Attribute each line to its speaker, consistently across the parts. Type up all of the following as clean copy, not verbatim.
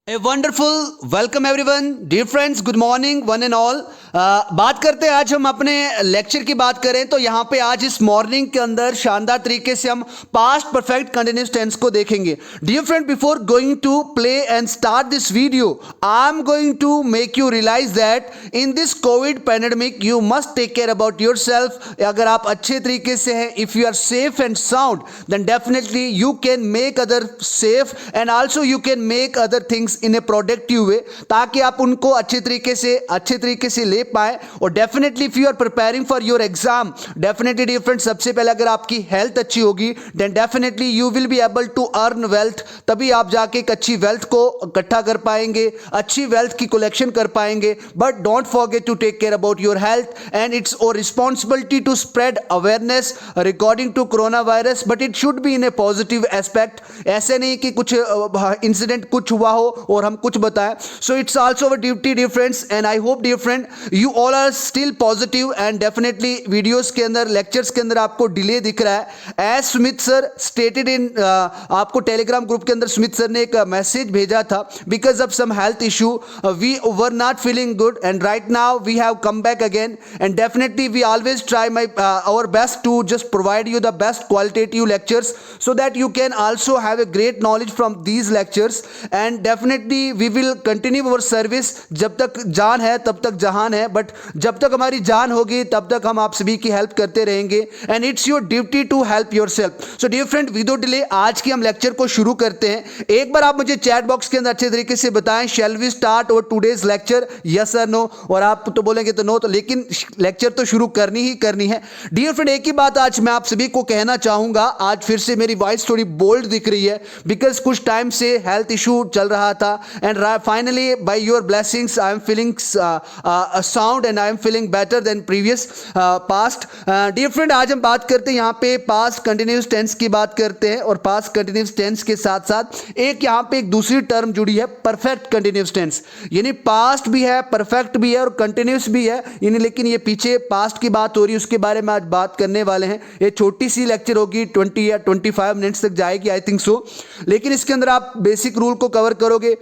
Speaker 1: A wonderful welcome everyone dear friends, good morning one and all. बात करते हैं, आज हम अपने लेक्चर की बात करें तो यहाँ पे आज इस मॉर्निंग के अंदर शानदार तरीके से हम पास्ट परफेक्ट कंटिन्यूअस टेंस को देखेंगे। Dear friend, before going to play and start this video, I am going to make you realize that in this covid pandemic you must take care about yourself. अगर आप अच्छे तरीके से हैं, if you are safe and sound, then definitely you can make other safe and also you can make other things in a productive way, ताकि आप उनको अच्छे तरीके से ले पाए। और definitely if you are preparing for your exam, definitely dear friend, सबसे पहले अगर आपकी हेल्थ अच्छी होगी, then definitely you will be able to earn wealth. तभी आप जाके एक अच्छी वेल्थ को इकट्ठा कर पाएंगे, अच्छी वेल्थ की कलेक्शन कर पाएंगे। But don't forget to take care about your health and it's our responsibility to spread awareness regarding to corona virus, but it should be in a positive aspect. ऐसे नहीं कि कुछ इंसिडेंट कुछ हुआ हो और हम कुछ बताएं। So it's also our duty dear friends, and I hope dear friend you all are still positive. And definitely videos के अंदर, लेक्चर्स के अंदर आपको डिले दिख रहा है। As Sumit sir stated in, आपको टेलीग्राम ग्रुप के अंदर सुमित सर ने एक मैसेज भेजा था, because of some health issue we were not feeling good and right now we have come back again and definitely we always try my our best to just provide you the best qualitative lectures so that you can also have a great knowledge from these lectures, and definitely we will continue our service। जब तक जान है तब तक जहान है, but जब तक हमारी जान होगी तब तक हम आप सभी की हेल्प करते रहेंगे, and it's your duty to help yourself. So dear friend, without delay आज की हम लेक्चर को शुरू करते हैं। एक बार आप मुझे चैट बॉक्स के अंदर अच्छे तरीके से बताएं, शैल वी स्टार्ट और टूडेज लेक्चर, यस और नो। और आप तो बोलेंगे तो नो, तो लेकिन लेक्चर तो शुरू करनी ही करनी है। डियर फ्रेंड, एक ही बात आज मैं आप सभी को कहना चाहूंगा, आज फिर से मेरी वॉइस थोड़ी बोल्ड दिख रही है, बिकॉज कुछ टाइम से हेल्थ इशू चल रहा था, and finally by your blessings I am feeling sound and I am feeling better than previous past. Dear friend, आज हम बात करते हैं यहाँ पे पास्ट कंटिन्यूअस टेंस की बात करते हैं, और पास्ट कंटिन्यूअस टेंस के साथ साथ एक यहाँ पे एक दूसरी टर्म जुड़ी है, परफेक्ट कंटिन्यूअस टेंस। यानी पास्ट भी है, परफेक्ट भी है और कंटिन्यूअस भी है, यानी लेकिन ये पीछे पास्ट की बात हो रही है, उसके बारे में आज बात करने वाले हैं। ये छोटी सी लेक्चर होगी, 20 या 25 मिनट्स तक जाएगी, आई थिंक सो, लेकिन इसके अंदर आप बेसिक रूल को कवर करोगे।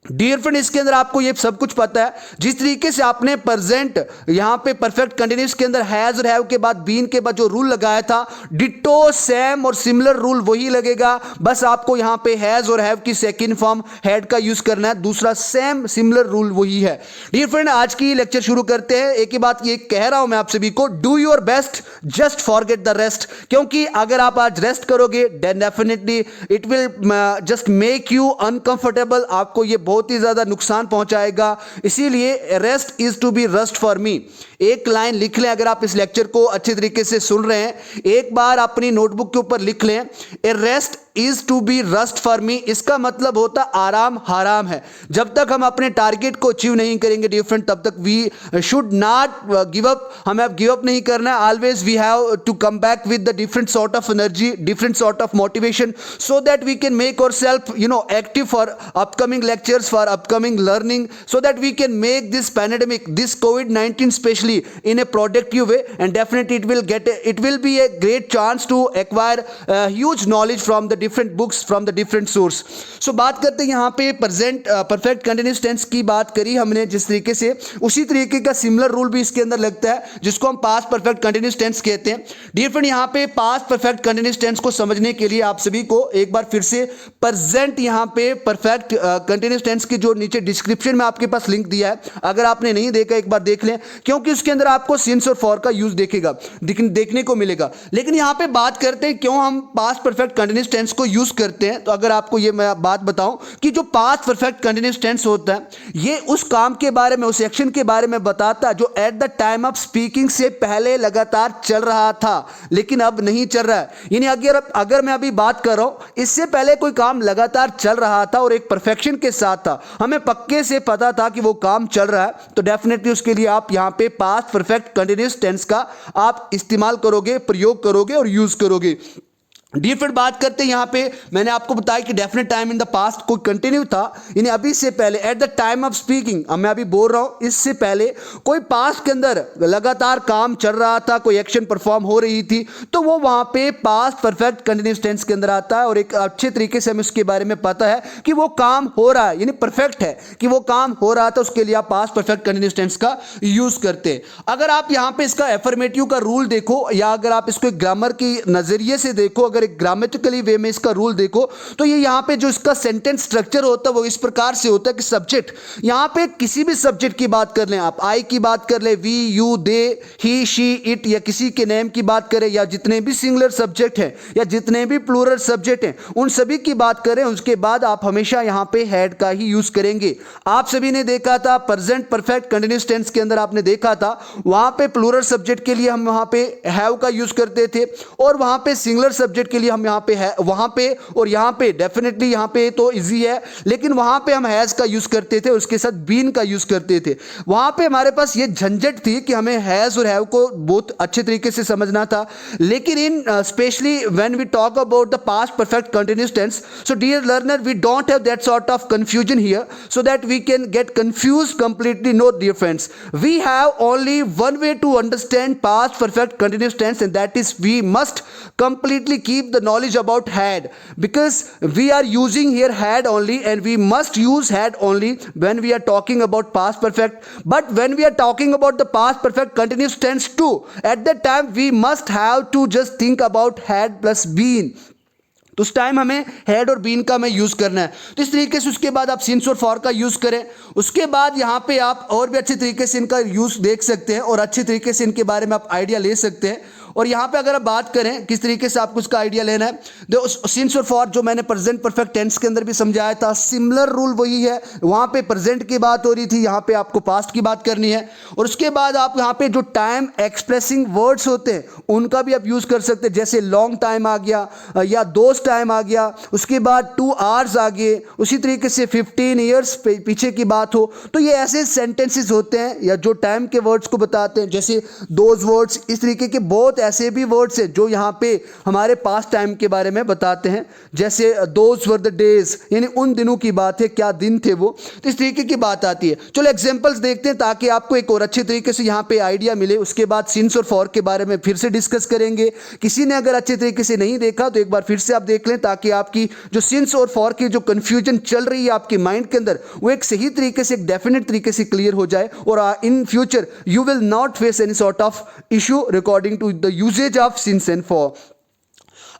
Speaker 1: डियर फ्रेंड, इसके अंदर आपको ये सब कुछ पता है। जिस तरीके से आपने प्रेजेंट यहां पे परफेक्ट कंटिन्यूअस के अंदर हैज और हैव के बाद बीन के बाद जो रूल लगाया था, डिटो सेम और सिमिलर रूल वही लगेगा, बस आपको यहां पे हैज और हैव की सेकंड फॉर्म हैड का यूज करना है, दूसरा सेम सिमिलर रूल वही है। डियर फ्रेंड, आज की लेक्चर शुरू करते हैं। एक ही बात ये कह रहा हूं मैं आप सभी को, do your best, just forget the rest. क्योंकि अगर आप आज रेस्ट करोगे, then definitely it will just make you uncomfortable, आपको ये बहुत ही ज्यादा नुकसान पहुंचाएगा। इसीलिए rest is to be rust for me. एक लाइन लिख लें, अगर आप इस लेक्चर को अच्छे तरीके से सुन रहे हैं, एक बार अपनी नोटबुक के ऊपर लिख लें, a rest is to be rust for me. इसका मतलब होता आराम हराम है। जब तक हम अपने टारगेट को अचीव नहीं करेंगे डियर फ्रेंड, तब तक we should not give up. हमें अब गिव अप नहीं करना है। Always we have to come back with the different sort of energy, different sort of motivation, so that we can make ourself active for upcoming lectures, for upcoming learning, so that we can make this pandemic, this COVID-19 especially, in a productive way, and definitely it will be a great chance to acquire huge knowledge from the different books, from the different source. So बात करते हैं यहाँ पे present perfect continuous tense की बात करी हमने जिस तरीके से, उसी तरीके का सिमिलर रूल भी इसके अंदर लगता है, जिसको हम past perfect continuous tense कहते हैं। डियर फ्रेंड, यहाँ पे past perfect continuous tense को समझने के लिए आप सभी को एक बार फिर से present यहाँ पे perfect कंटिन्यूअस टेंस की जो नीचे डिस्क्रिप्शन में आपके पास लिंक दिया है, अगर आपने नहीं देखा एक बार देख लें, क्योंकि उसके अंदर आपको सिंस और फॉर का यूज देखने को मिलेगा। लेकिन यहां पे बात करते हैं क्यों हम पास्ट परफेक्ट कंटिन्यूअस टेंस को यूज करते हैं। तो अगर आपको ये मैं बात बताऊं कि जो पास्ट परफेक्ट कंटिन्यूअस टेंस होता है, ये उस काम के बारे में, उस एक्शन के बारे में बताता है जो eight the time of speaking से पहले लगातार चल रहा था, लेकिन अब नहीं चल रहा है। यानी अगर मैं अभी बात कर रहा हूं, इससे पहले कोई काम लगातार चल रहा था और एक परफेक्शन के साथ था, हमें पक्के से पता था कि वो काम चल रहा है, तो डेफिनेटली उसके लिए आप यहां पे पास्ट परफेक्ट कंटिन्यूअस टेंस का आप इस्तेमाल करोगे, प्रयोग करोगे और यूज करोगे। डियर फ्रेंड, बात करते हैं यहाँ पे, मैंने आपको बताया कि definite time in the past कोई कंटिन्यू था, यानी अभी से पहले, eight the time of speaking, अब मैं अभी बोल रहा हूँ इससे पहले कोई पास्ट के अंदर लगातार काम चल रहा था, कोई एक्शन परफॉर्म हो रही थी, तो वो वहाँ पे पास्ट परफेक्ट कंटिन्यूस टेंस के अंदर आता है और एक अच्छे तरीके से हमें उसके बारे में पता है कि वो काम हो रहा है, यानी परफेक्ट है कि वो काम हो रहा था, उसके लिए आप पास्ट परफेक्ट कंटिन्यूस टेंस का यूज करते हैं। अगर आप यहाँ पे इसका एफर्मेटिव का रूल देखो या अगर आप इसको ग्रामर की नजरिए से देखो, अगर एक ग्रामेटिकली वे में इसका रूल देखो, तो ये यहाँ पे जो इसका सेंटेंस स्ट्रक्चर होता है वो इस प्रकार से होता है कि सब्जेक्ट, यहाँ पे किसी भी सब्जेक्ट की बात कर लें, आप आई की बात कर लें, we, you, they, he, she, it, या किसी के नेम की बात करें, या जितने भी सिंगुलर सब्जेक्ट हैं या जितने भी प्लूरल सब्जेक्ट हैं उन सभी की बात करें, उसके बाद आप हमेशा यहाँ पे हैड का ही यूज करेंगे। आप सभी ने देखा था प्रेजेंट परफेक्ट कंटिन्यूअस टेंस के अंदर, आपने देखा था वहां पे प्लूरल सब्जेक्ट के लिए हम वहां पे हैव का यूज करते थे और वहां पे सिंगुलर सब्जेक्ट के लिए हम यहाँ पे है, वहां पे और यहाँ पे डेफिनेटली यहाँ पे तो इजी है, लेकिन वहां पे हम हैज का यूज करते थे, उसके साथ बीन का यूज करते थे। वहां पे हमारे पास ये झंझट थी कि हमें हैज और हैव को बहुत अच्छे तरीके से समझना था, लेकिन in specially when we talk about the past perfect continuous tense, so dear learner, we don't have that sort of confusion here so that we can get confused completely. No, dear friends, we have only one way to understand past perfect continuous tense, and that is we must completely keep the knowledge about had, because we are using here had only and we must use had only when we are talking about past perfect. But when we are talking about the past perfect continuous tense too, at that time we must have to just think about had plus been, तो उस time हमें had और been का हमें use करना है। तो इस तरीके से उसके बाद आप सिंस और फॉर का यूज़ करें, उसके बाद यहाँ पे आप और भी अच्छे तरीके से इनका यूज़ देख सकते हैं और अच्छे तरीके से इनके बारे में आप आइडिया ले सकते हैं। और यहाँ पे अगर आप बात करें किस तरीके से आपको उसका आइडिया लेना है, देखो सिंस और फॉर जो मैंने प्रेजेंट परफेक्ट टेंस के अंदर भी समझाया था, सिमिलर रूल वही है, वहाँ पे प्रेजेंट की बात हो रही थी, यहाँ पे आपको पास्ट की बात करनी है। और उसके बाद आप यहाँ पे जो टाइम एक्सप्रेसिंग वर्ड्स होते हैं उनका भी आप यूज़ कर सकते हैं, जैसे लॉन्ग टाइम आ गया या दोस्त टाइम आ गया, उसके बाद 2 आवर्स आ गए, उसी तरीके से 15 ईयर्स पीछे की बात हो, तो ये ऐसे सेंटेंसेस होते हैं या जो टाइम के वर्ड्स को बताते हैं, जैसे दोज वर्ड्स, इस तरीके के बहुत ऐसे भी वर्ड्स हैं जो यहाँ पे हमारे पास्ट टाइम के बारे में बताते हैं, जैसे दोज वर द डेज, यानी उन दिनों की बात है, क्या दिन थे वो, तो इस तरीके की बात आती है। चलो एग्जांपल्स देखते हैं ताकि आपको एक और अच्छे तरीके से यहाँ पे आइडिया मिले। उसके बाद सिंस और फॉर के बारे में फिर से डिस्कस करेंगे। किसी ने अगर अच्छे तरीके से नहीं देखा तो एक बार फिर से आप देख लें, ताकि आपकी जो सिंस और फॉर की जो कंफ्यूजन चल रही है आपके माइंड के अंदर, वो एक सही तरीके से, एक डेफिनेट तरीके से क्लियर हो जाए और in future you will not face any sort of issue regarding to the usage of since and for.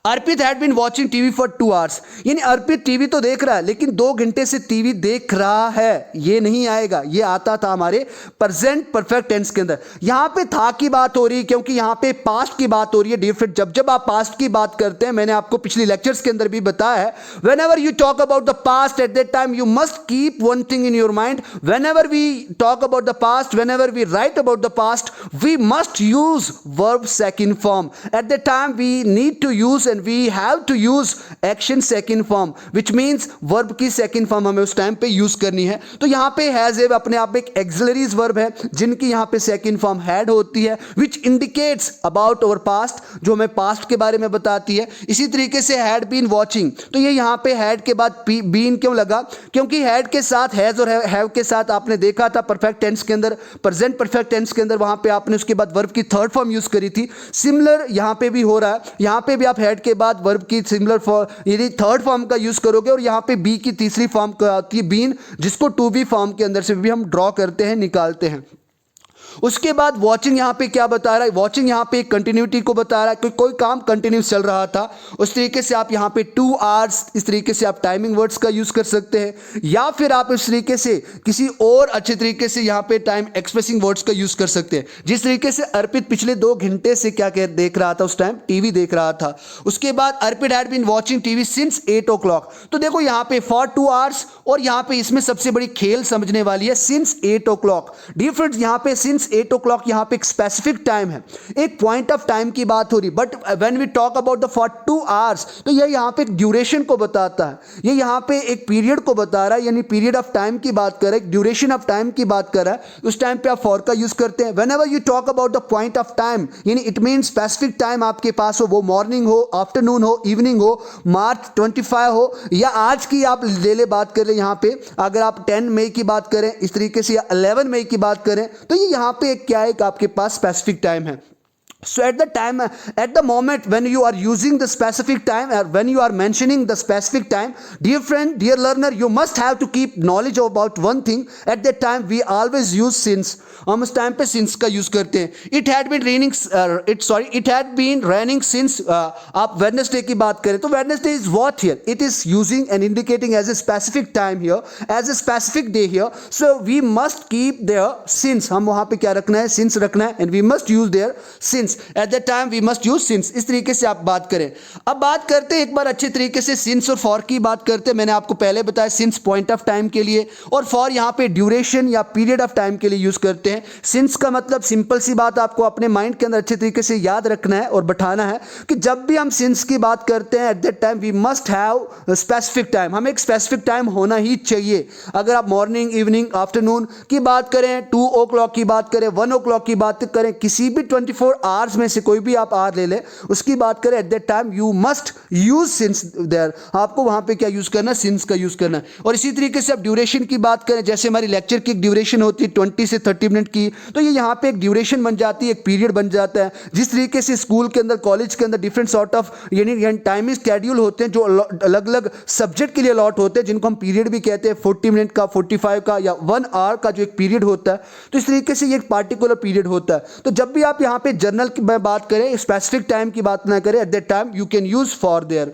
Speaker 1: Arpit had been watching TV for 2 hours, यानी अर्पित टीवी तो देख रहा है लेकिन 2 घंटे से टीवी देख रहा है, ये नहीं आएगा, ये आता था हमारे प्रेजेंट परफेक्ट टेंस के अंदर। यहां पे था की बात हो रही है क्योंकि यहां पे पास्ट की बात हो रही है। डिफरेंट जब जब आप पास्ट की बात करते हैं, मैंने आपको पिछली लेक्चर्स के अंदर भी बताया है, whenever you talk about the past at that time you must keep one thing in your mind, whenever we talk about the past, whenever we write about the past, we must use verb second form. At that time we need to use and we have to use action second form, which means verb की second form हमें उस time पे use करनी है। तो यहाँ पे has है अपने आप एक auxiliaries verb है जिनकी यहाँ पे second form had होती है, which indicates about our past, जो हमें past के बारे में बताती है। इसी तरीके से had been watching, तो ये यहाँ पे had के बाद been क्यों लगा, क्योंकि had के साथ has और have के साथ आपने देखा था परफेक्ट टेंस के अंदर, प्रेजेंट परफेक्ट टेंस के अंदर वहाँ पे आपने उसके बाद verb की थर्ड फॉर्म यूज करी थी। सिमिलर यहाँ पे भी हो रहा है, यहाँ पे भी आप had के बाद वर्ब की सिमिलर फॉर्म यानी थर्ड फॉर्म का यूज करोगे और यहां पे बी की तीसरी फॉर्म आती है बीन, जिसको टू बी फॉर्म के अंदर से भी हम ड्रॉ करते हैं, निकालते हैं। उसके बाद वॉचिंग यहाँ पे क्या बता रहा है, वॉचिंग यहाँ पे कंटिन्यूटी को बता रहा है कि कोई काम कंटिन्यूस चल रहा था। उस तरीके से आप यहाँ पे 2 आवर्स, इस तरीके से आप टाइमिंग वर्ड्स का यूज कर सकते हैं, या फिर आप इस तरीके से किसी और अच्छे तरीके से यहाँ पे टाइम एक्सप्रेसिंग वर्ड्स का यूज कर सकते हैं। जिस तरीके से अर्पित पिछले 2 घंटे से क्या देख रहा था, उस टाइम टीवी देख रहा था। उसके बाद Arpit had been watching TV since 8 o'clock, तो देखो यहाँ पे फॉर 2 आवर्स और यहाँ पे इसमें सबसे बड़ी खेल समझने वाली है सिंस 8 o'clock। डिफरेंट यहाँ पे सिंस सिंस 8 o'clock यहाँ पे एक स्पेसिफिक टाइम है, एक पॉइंट ऑफ टाइम की बात हो रही, but when we talk about the for 2 hours तो ये यहाँ पे एक ड्यूरेशन को बताता है, ये यहाँ पे एक पीरियड को बता रहा है, यानी पीरियड ऑफ टाइम की बात कर रहा है, ड्यूरेशन ऑफ टाइम की बात कर रहा है। उस टाइम पे आप फॉर का यूज करते हैं। Whenever you talk about the point of time, यानी इट मीन्स स्पेसिफिक टाइम आपके पास हो, वो मॉर्निंग हो, आफ्टरनून हो, इवनिंग हो, मार्च 25 हो, या आज की आप ले ले बात करें यहाँ पे, अगर आप 10 मई की बात करें इस तरीके से, या 11 मई की बात करें, तो ये यहाँ पे क्या है, आपके पास स्पेसिफिक टाइम है। So at the moment when you are using the specific time, or when you are mentioning the specific time, dear friend, dear learner, you must have to keep knowledge about one thing. At that time we always use since. हम उस time पे since का use करते हैं। It had been raining since आप Wednesday की बात करें तो Wednesday is what here? It is using and indicating as a specific time here, as a specific day here. So we must keep there since. हम वहाँ पे क्या रखना है, since रखना है, and we must use there since. At that time we must use since. इस तरीके से आप बात करें। अब बात करते हैं एक बार अच्छे तरीके से since और for की बात करते हैं। मैंने आपको पहले बताया since पॉइंट ऑफ टाइम के लिए, और for यहाँ पे ड्यूरेशन या पीरियड ऑफ टाइम के लिए यूज करते हैं। since का मतलब सिंपल सी बात आपको अपने माइंड के अंदर अच्छे तरीके से याद रखना है और बैठाना है कि जब भी हम since की बात करते हैं, at that time we must have specific time, हमें एक स्पेसिफिक टाइम होना ही चाहिए। अगर आप मॉर्निंग, इवनिंग, आफ्टरनून की बात करें, 2 o'clock की बात करें, 1 o'clock की बात करें, किसी भी 24 hours में से कोई भी आप आर ले लें, उसकी बात करें, at that time you must use since there. आपको वहां पे क्या यूज करना है, सिंस का यूज करना है। और इसी तरीके से आप ड्यूरेशन की बात करें, जैसे हमारी लेक्चर की एक ड्यूरेशन होती है 20 से 30 मिनट की, तो ये यहाँ पे एक ड्यूरेशन बन जाती है, एक पीरियड बन जाता है। जिस तरीके से स्कूल के अंदर, कॉलेज के अंदर डिफरेंट सॉर्ट ऑफ यानी टाइमिंग स्केड्यूल होते हैं जो अलग अलग सब्जेक्ट के लिए अलॉट होते हैं, जिनको हम पीरियड भी कहते हैं, 40 मिनट का, 45 का, या 1 hour का जो एक पीरियड होता है। तो इस तरीके से ये एक पार्टिकुलर पीरियड होता है। तो जब भी आप यहाँ पे जर्नल की बात करें, स्पेसिफिक टाइम की बात ना करें, at that time you can use for their.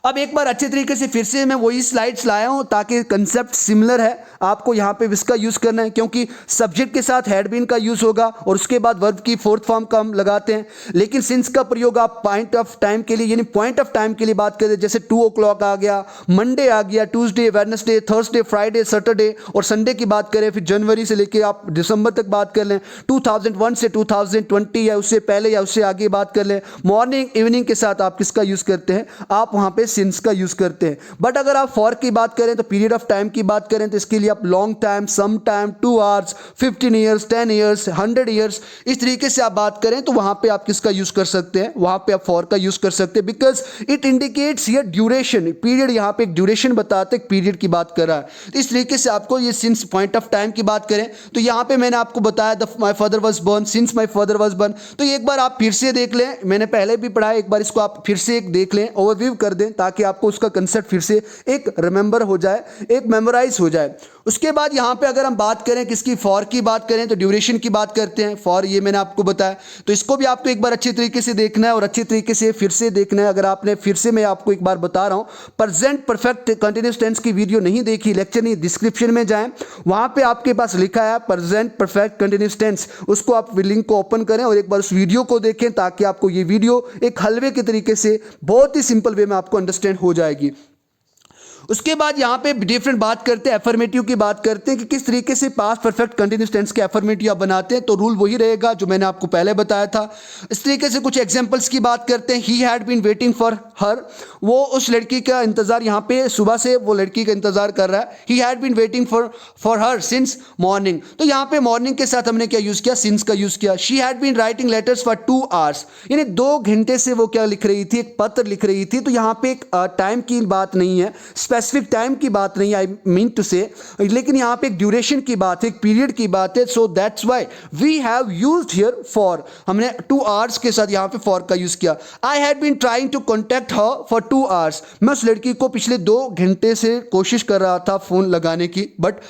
Speaker 1: अब एक बार अच्छे तरीके से फिर से मैं वही स्लाइड्स लाया हूं ताकि कंसेप्ट सिमिलर है, आपको यहां पे इसका यूज करना है, क्योंकि सब्जेक्ट के साथ हैड बीन का यूज होगा और उसके बाद वर्ब की फोर्थ फॉर्म का हम लगाते हैं। लेकिन सिंस का प्रयोग आप पॉइंट ऑफ टाइम के लिए, यानी पॉइंट ऑफ टाइम के लिए बात करें, जैसे 2 o'clock आ गया, मंडे आ गया, Tuesday, Wednesday, Thursday, Friday, Saturday, और संडे की बात करें, फिर जनवरी से लेकर आप दिसंबर तक बात कर लें, 2001 से 2020 या उससे पहले या उससे आगे बात कर लें, मॉर्निंग, इवनिंग के साथ आप किसका यूज करते हैं, आप वहां पे सिंस का यूज करते हैं। बट अगर आप फॉर की बात करें, तो पीरियड ऑफ टाइम की बात करें, तो इसके लिए आप long time, some time, 2 hours, 15 years, 10 years, 100 years, इस तरीके से आप बात करें तो वहां पे आप किसका यूज कर सकते हैं, वहां पे आप फॉर का यूज कर सकते हैं, because it indicates here duration, period, यहां पे एक ड्यूरेशन बताते हैं, पीरियड की बात कर रहा है। तो इस तरीके से आपको ये सिंस पॉइंट ऑफ टाइम की बात करें तो यहां पे मैंने आपको बताया my father was born, since my father was born. तो एक बार आप फिर से देख लें, मैंने पहले भी पढ़ा है, एक बार इसको आप फिर से एक देख लें, ओवरव्यू कर दें, ताकि आपको उसका कंसेप्ट फिर से एक रिमेंबर हो जाए, एक मेमोराइज हो जाए। उसके बाद यहां पे अगर हम बात करें किसकी, फॉर की बात करें, तो ड्यूरेशन की बात करते हैं। फॉर ये मैंने आपको बताया, तो इसको भी आपको एक बार अच्छे तरीके से देखना है और अच्छे तरीके से फिर से देखना है। अगर आपने फिर से, मैं आपको एक बार बता रहा हूं, प्रेजेंट परफेक्ट कंटीन्यूअस टेंस की वीडियो नहीं देखी, लेक्चर नहीं, डिस्क्रिप्शन में जाएं, वहां पे आपके पास लिखा है प्रेजेंट परफेक्ट कंटीन्यूअस टेंस, उसको आप लिंक को ओपन करें और एक बार उस वीडियो को देखें, ताकि आपको ये वीडियो एक हलवे के तरीके से बहुत ही सिंपल वे में आपको अंडरस्टैंड हो जाएगी। उसके बाद यहाँ पे डिफरेंट बात करते हैं, एफर्मेटिव की बात करते हैं कि किस तरीके से पास्ट परफेक्ट कंटीन्यूअस टेंस के एफर्मेटिव आप बनाते हैं। तो रूल वही रहेगा जो मैंने आपको पहले बताया था। इस तरीके से कुछ एग्जांपल्स की बात करते हैं। He had been waiting for her, वो उस लड़की का इंतजार, यहाँ पे सुबह से वो लड़की का इंतजार कर रहा है। He had been waiting for her since morning, तो यहाँ पे मॉर्निंग के साथ हमने क्या यूज किया, सिंस का यूज किया। She had been writing letters for 2 hours, यानी 2 घंटे से वो क्या लिख रही थी, एक पत्र लिख रही थी। तो यहाँ पे एक टाइम की बात नहीं है, स्पेसिफिक टाइम की बात नहीं, आई मीन टू से, लेकिन यहाँ पे एक ड्यूरेशन की बात है, एक पीरियड की बात है। So that's why we have used here for, हमने 2 hours के साथ यहाँ पे फॉर का यूज किया। I had been trying to contact her for 2 hours, मैं उस लड़की को पिछले 2 घंटे से कोशिश कर रहा था फोन लगाने की, बट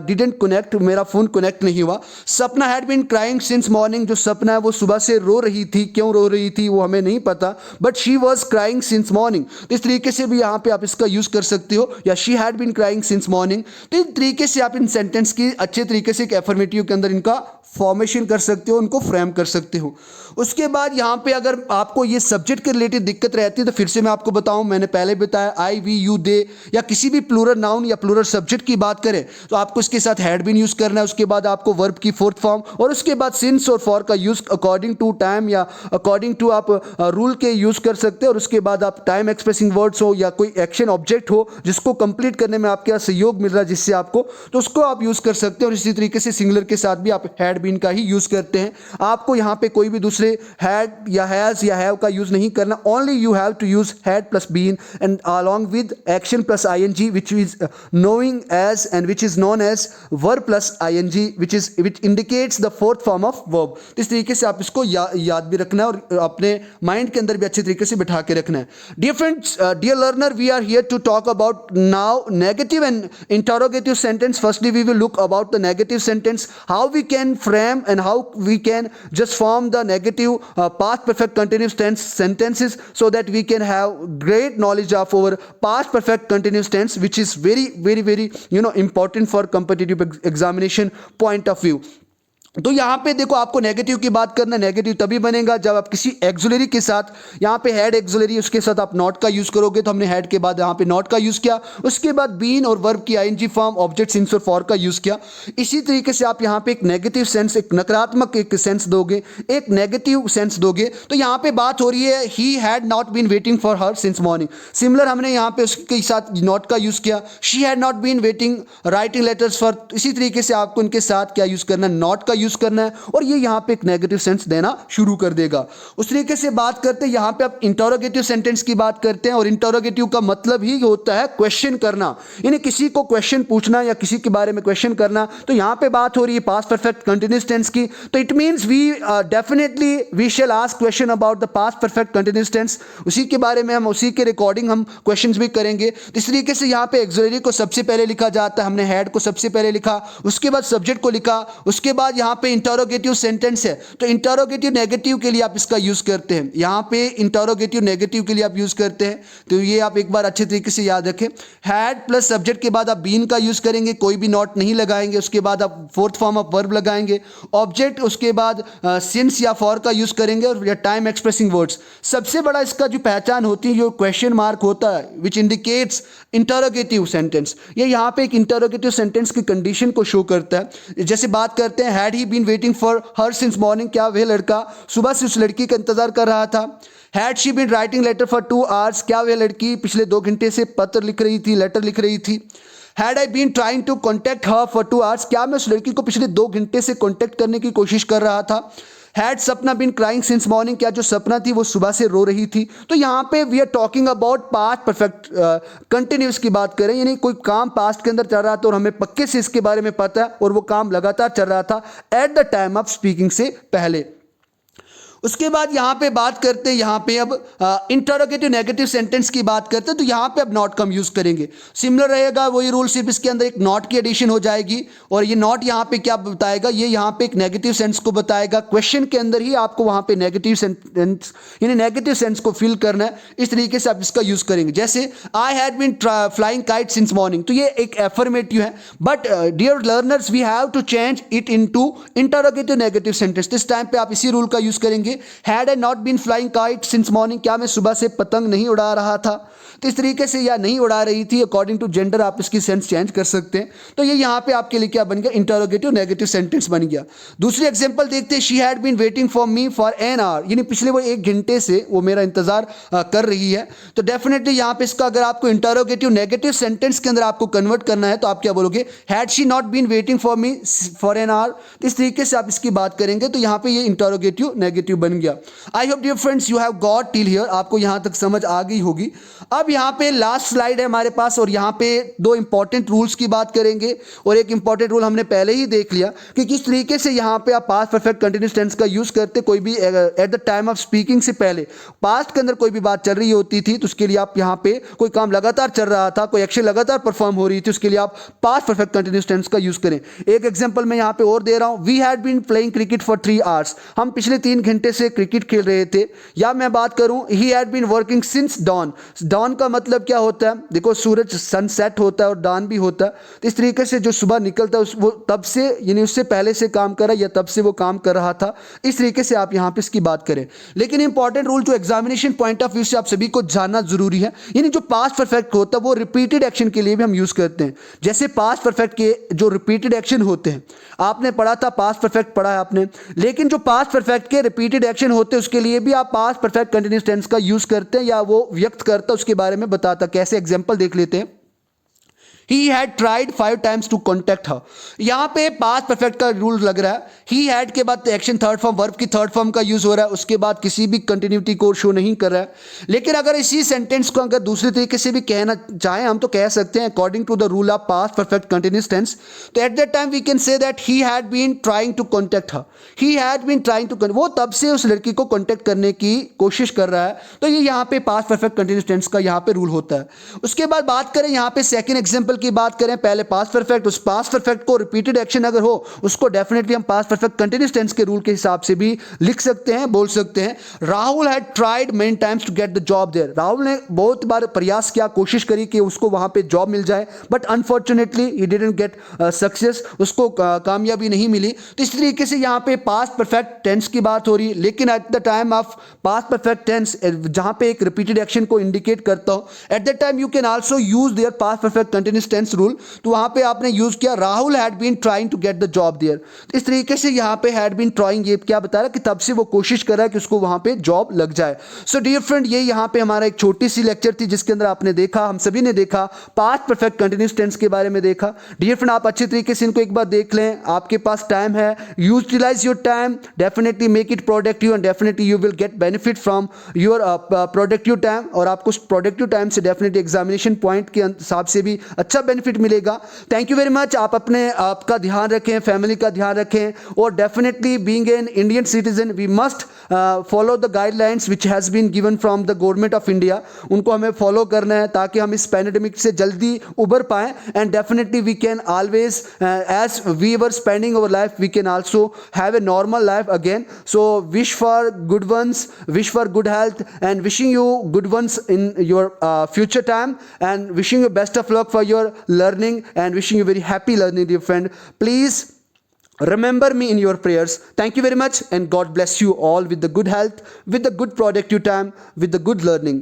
Speaker 1: डिडंट कनेक्ट, मेरा फोन कनेक्ट नहीं हुआ। Sapna had been crying since morning, जो सपना है वो सुबह से रो रही थी, क्यों रो रही थी वो हमें नहीं पता, but she was crying since morning. तो इस तरीके से भी यहाँ पे आप इसका यूज कर सकते हो, या she had been crying since morning. तो इस तरीके से आप इन सेंटेंस की अच्छे तरीके से एक एफर्मेटिव के अंदर इनका फॉर्मेशन कर सकते हो, उनको फ्रेम कर सकते हो। उसके बाद यहाँ पे अगर आपको ये सब्जेक्ट के रिलेटेड दिक्कत रहती है तो फिर से मैं आपको बताऊं, मैंने पहले बताया आई वी यू दे या किसी भी प्लूरल नाउन या प्लूरल सब्जेक्ट की बात करें तो आपको इसके साथ हैड बीन यूज करना है। उसके बाद आपको वर्ब की फोर्थ फॉर्म और उसके बाद सिंस और फॉर का यूज अकॉर्डिंग टू टाइम या अकॉर्डिंग टू आप रूल के यूज कर सकते हैं। और उसके बाद आप टाइम एक्सप्रेसिंग वर्ड्स हो या कोई एक्शन ऑब्जेक्ट हो जिसको कंप्लीट करने में आपके यहाँ सहयोग मिल रहा है जिससे आपको, तो उसको आप यूज कर सकते हैं। और इसी तरीके से सिंगुलर के साथ भी आप हैड बीन का ही यूज करते हैं। आपको यहाँ पे कोई भी दूसरे हैड या हैज या हैव का यूज नहीं करना, only you have to use had plus been and along with action plus ING which is knowing as and which is known as verb plus ING which indicates the fourth form of verb. इस तरीके से आप इसको याद भी रखना है और अपने माइंड के अंदर भी अच्छे तरीके से बिठा के रखना है। Dear friends, dear learner, we are here to talk about now negative and interrogative sentence. Firstly, we will look about the negative sentence, how we can frame and how we can just form the negative past perfect continuous tense sentences so that we can have great knowledge of our past perfect continuous tense, which is very important for competitive examination point of view. तो यहाँ पे देखो आपको negative की बात करना, negative तभी बनेगा जब आप किसी एक्सुलरी के साथ, यहाँ पे हैड एक्सुलरी, उसके साथ आप नॉट का यूज करोगे। तो हमने हैड के बाद यहाँ पे नॉट का यूज किया, उसके बाद बीन और वर्ब की आईएनजी फॉर्म ऑब्जेक्ट सिंस और फॉर का यूज किया। इसी तरीके से आप यहाँ पे एक नेगेटिव सेंस, एक नकारात्मक एक सेंस दोगे, एक नेगेटिव सेंस दोगे। तो यहाँ पे बात हो रही है he had not been waiting for her since morning. Similar हमने यहाँ पे उसके साथ नॉट का यूज किया, she had not been waiting writing letters for. इसी तरीके से आपको उनके साथ क्या यूज करना है, नॉट का यूज करना है और ये यहां पे एक नेगेटिव सेंस देना शुरू कर देगा। उस तरीके से बात करते हैं, यहां पे आप इंटरोगेटिव सेंटेंस की बात करते हैं और इंटरोगेटिव का मतलब ही होता है क्वेश्चन करना, यानी किसी को क्वेश्चन पूछना या किसी के बारे में क्वेश्चन करना। तो यहां पे बात हो रही है पास्ट परफेक्ट कंटीन्यूअस टेंस की, तो it means we definitely we shall ask question about the past perfect continuous tense. उसी के बारे में हम, उसी के रिकॉर्डिंग हम क्वेश्चंस भी करेंगे। इस तरीके से यहां पे एक्सुलरी को सबसे पहले लिखा जाता है, हमने हैड को सबसे पहले लिखा, उसके बाद सब्जेक्ट को लिखा, उसके बाद यहां पे इंटरोगेटिव सेंटेंस है तो इंटरोगेटिव नेगेटिव के लिए आप इसका यूज करते हैं। यहां पे इंटरोगेटिव नेगेटिव के लिए आप यूज करते हैं, तो ये आप एक बार अच्छे तरीके से याद रखें। हैड प्लस सब्जेक्ट के बाद आप बीन का यूज करेंगे, कोई भी नॉट नहीं लगाएंगे। उसके बाद आप फोर्थ फॉर्म ऑफ वर्ब लगाएंगे, ऑब्जेक्ट, उसके बाद सिंस या फॉर का यूज करेंगे और या टाइम एक्सप्रेसिंग वर्ड्स। सबसे बड़ा इसका जो पहचान होती है, जो क्वेश्चन मार्क होता है विच इंडिकेट्स इंटरोगेटिव सेंटेंस, ये यहाँ पे एक इंटरोगेटिव सेंटेंस की कंडीशन को शो करता है। जैसे बात करते हैं, had he been waiting for her since morning, क्या वह लड़का सुबह से उस लड़की का इंतजार कर रहा था। Had she been writing letter for 2 hours, क्या वह लड़की पिछले 2 घंटे से पत्र लिख रही थी, लेटर लिख रही थी। Had I been trying to contact her for 2 hours, क्या मैं उस लड़की को पिछले 2 घंटे से कॉन्टैक्ट करने की कोशिश कर रहा था। हैड सपना बीन क्राइंग सिंस मॉर्निंग, क्या जो सपना थी वो सुबह से रो रही थी। तो यहाँ पे we are talking about past perfect continuous की बात करें, यानी कोई काम पास्ट के अंदर चल रहा था और हमें पक्के से इसके बारे में पता है और वो काम लगातार चल रहा था eight the time of speaking से पहले। उसके बाद यहाँ पे बात करते हैं, यहाँ पे अब इंटरोगेटिव नेगेटिव सेंटेंस की बात करते हैं, तो यहाँ पे अब नॉट कम यूज करेंगे। सिमिलर रहेगा वही रूल, सिर्फ इसके अंदर एक नॉट की एडिशन हो जाएगी और ये नॉट यहाँ पे क्या बताएगा, ये यहाँ पे एक नेगेटिव सेंस को बताएगा। क्वेश्चन के अंदर ही आपको वहाँ पे नेगेटिव सेंटेंस यानी नेगेटिव सेंस को फिल करना है। इस तरीके से आप इसका यूज करेंगे। जैसे I had been flying kite since morning, तो ये एक एफर्मेटिव है, but dear learners we have to change it into interrogative negative sentence. इस टाइम पे आप इसी रूल का यूज करेंगे। Had I not been flying kite since morning, क्या मैं सुबह से पतंग नहीं उड़ा रहा था। तो इस तरीके से या नहीं उड़ा रही थी, अकॉर्डिंग टू जेंडर आप इसकी सेंस चेंज कर सकते हैं। तो ये यहाँ पे आपके लिए क्या बन गया, इंटरोगेटिव नेगेटिव सेंटेंस बन गया। दूसरी एग्जांपल देखते हैं, she had been waiting for me for an hour, यानी पिछले वो 1 घंटे से वो मेरा इंतजार कर रही है। तो डेफिनेटली यहाँ पे इसका अगर आपको इंटरोगेटिव नेगेटिव सेंटेंस के अंदर आपको कन्वर्ट करना है तो आप क्या बोलोगे, had she not been waiting for me for an hour. तो इस तरीके से आप इसकी बात करेंगे तो यहाँ पे ये इंटरोगेटिव नेगेटिव बन गया। I hope dear friends you have got till here, आपको यहाँ तक समझ आ गई होगी। अब यहाँ पे लास्ट स्लाइड है हमारे पास और यहाँ पे 2 इंपॉर्टेंट रूल्स की बात करेंगे और एक इंपॉर्टेंट रूल हमने पहले ही देख लिया कि किस तरीके से यहाँ पे आप पास्ट परफेक्ट कंटीन्यूअस टेंस का यूज करते, कोई भी eight the time of speaking से पहले पास्ट के अंदर कोई भी बात चल रही होती थी तो उसके लिए आप यहाँ पे कोई काम लगातार चल रहा था, कोई एक्शन लगातार परफॉर्म हो रही थी, उसके लिए आप पास्ट परफेक्ट कंटीन्यूअस टेंस का यूज करें। एक एग्जांपल मैं यहाँ पे और दे रहा हूँ, we had been playing cricket for 3 hours, हम पिछले 3 घंटे घंटे से क्रिकेट खेल रहे थे। या मैं बात करूं he had been working since dawn. Dawn का मतलब क्या होता है, देखो सूरज सनसेट होता है और डॉन भी होता है, तो इस तरीके से जो सुबह निकलता है वो तब से यानी उससे पहले से काम कर रहा है या तब से वो काम कर रहा था, इस तरीके से आप यहाँ पे इसकी बात करें। लेकिन इंपॉर्टेंट रूल जो एग्जामिनेशन पॉइंट ऑफ व्यू से आप सभी को जानना जरूरी है, यानी जो पास्ट परफेक्ट होता है वो रिपीटेड एक्शन के लिए भी हम यूज करते हैं। जैसे पास्ट परफेक्ट के जो रिपीटेड एक्शन होते हैं, आपने पढ़ा था पास्ट परफेक्ट पढ़ा है आपने, लेकिन जो पास्ट परफेक्ट के रिपीटेड एक्शन होते हैं उसके लिए भी आप पास्ट परफेक्ट कंटिन्यूअस टेंस का यूज करते हैं या वो व्यक्त करता है, उसके बारे में बताता। कैसे एग्जांपल देख लेते हैं। He had tried 5 times to contact her। यहां पे पास्ट परफेक्ट का रूल लग रहा है। He had के बाद एक्शन थर्ड फॉर्म वर्ब की थर्ड फॉर्म का यूज हो रहा है, उसके बाद किसी भी कंटिन्यूटी को शो नहीं कर रहा है। लेकिन अगर इसी सेंटेंस को अगर दूसरे तरीके से भी कहना चाहें हम तो कह सकते हैं according to the rule of past perfect continuous tense. तो at that time we can say that he had been trying to contact her. He had been trying to, वो तब से उस लड़की को कॉन्टेक्ट करने की कोशिश कर रहा है, तो ये यहाँ पे पास्ट परफेक्ट कंटिन्यूअस टेंस का यहाँ पे रूल होता है। उसके बाद बात करें यहाँ पे सेकंड एग्जांपल की बात करें, पहले पास्ट परफेक्ट, उस पास्ट परफेक्ट को रिपीटेड एक्शन अगर हो उसको डेफिनेटली हम पास्ट परफेक्ट कंटिन्यूअस टेंस के रूल के हिसाब से भी लिख सकते हैं, बोल सकते हैं। Rahul had tried many times to get the job there. Rahul ने बहुत बार प्रयास किया, कोशिश करी कि उसको वहां पे जॉब मिल जाए, but unfortunately he didn't get success, उसको कामयाबी नहीं मिली। तो इस तरीके से यहाँ पे पास्ट परफेक्ट टेंस की बात हो रही है, लेकिन at the time of past perfect tense जहां पे एक रिपीटेड एक्शन को इंडिकेट करता हो, at that time you can also use there past perfect continuous tense rule. तो वहां पे आपने यूज किया Rahul had been trying to get the job there. इस तरीके से यहाँ पे हैड बीन ट्राइंग ये क्या बता रहा है कि तब से वो कोशिश कर रहा है कि उसको वहां पे जॉब लग जाए। सो डियर फ्रेंड, ये यहाँ पे हमारा एक छोटी सी लेक्चर थी जिसके अंदर आपने देखा, हम सभी ने देखा पास्ट परफेक्ट कंटिन्यूअस टेंस के बारे में देखा। डियर फ्रेंड, आप अच्छे तरीके से इनको एक बार देख लें, आपके पास टाइम है, utilize your time, definitely make it productive and definitely you will get benefit from your productive time. और आपको प्रोडक्टिव टाइम से डेफिनेटली एग्जामिनेशन पॉइंट के हिसाब से भी अच्छा बेनिफिट मिलेगा। Thank you very much. आप अपने आपका ध्यान रखें, फैमिली का ध्यान रखें, और definitely being an Indian citizen we must follow the guidelines which has been given from the government of India. उनको हमें फॉलो करना है ताकि हम इस पैंडेमिक से जल्दी उबर पाएं, and definitely we can always as we were spending our life we can also have a normal life again. So wish for good ones, wish for good health, and wishing you good ones in your future time, and wishing you best of luck for your learning, and wishing you very happy learning, dear friend. Please remember me in your prayers. Thank you very much, and God bless you all with the good health, with the good productive time, with the good learning.